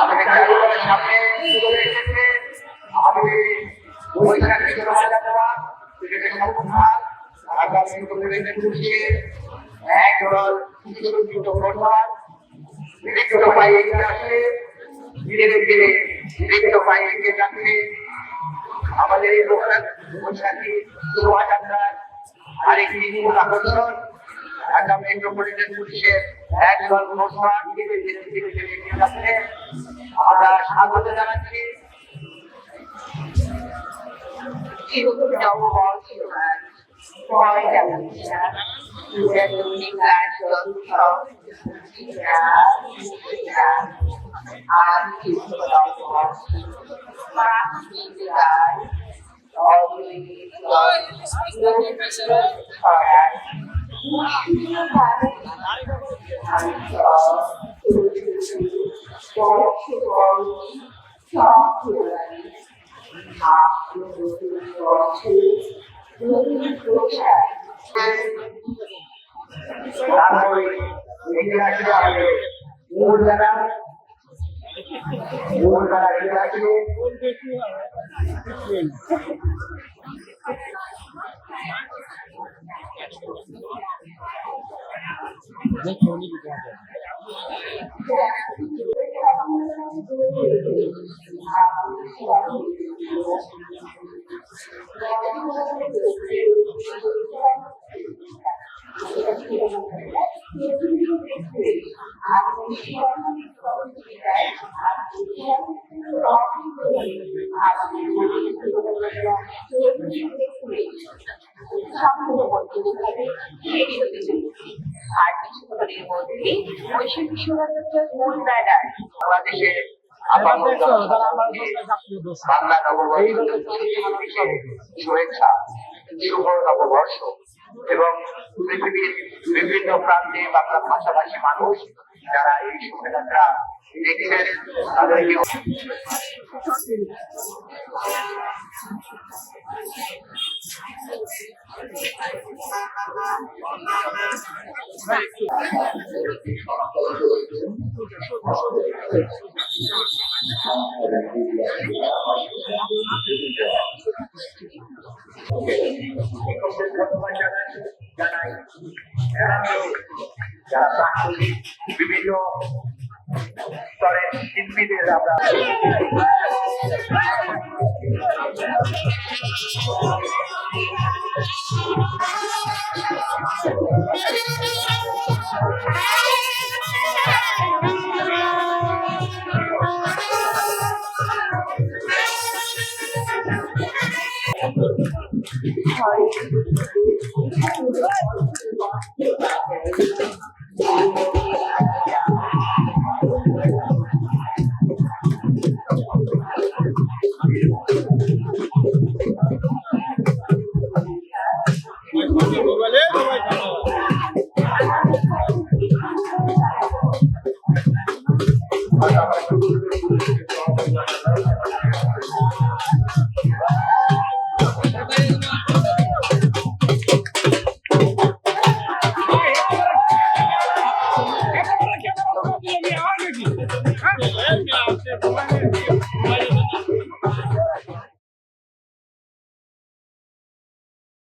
আমাদের কারিগরের সামনে চলে এসেছে আমাদের বৈশাখ শোভাযাত্রা থেকে সম্পূর্ণ আগামী কমিউনিটি খুশিয়ে একদল সুসজ্জিত ঘটনার বিভিন্ন পায়ে এগিয়ে আসে ধীরে ধীরে বিভিন্ন পায়ে এগিয়ে যাচ্ছে আমাদের এই বৈশাখী শোভাযাত্রার আরেকটি মূল আকর্ষণ ঢাকা মেট্রোপলিটন পুলিশের একদল ঘোষণা ধীরে ধীরে ধীরে ধীরে এগিয়ে যাচ্ছে আমরা স্বাগত জানাচ্ছি মূল দ্বারা আর কিছুক্ষণের মধ্যে বৈশাখী শোভাযাত্রার মূল ব্যানার বাংলাদেশের বাংলা নববর্ষের শুভেচ্ছা শুভ নববর্ষ এবং পৃথিবীর বিভিন্ন প্রান্তে বাংলা ভাষাভাষী মানুষ যারা এই শোভাযাত্রা দেখছেন তাদেরকে বিভিন্ন স্তরের শিল্পীদের আমরা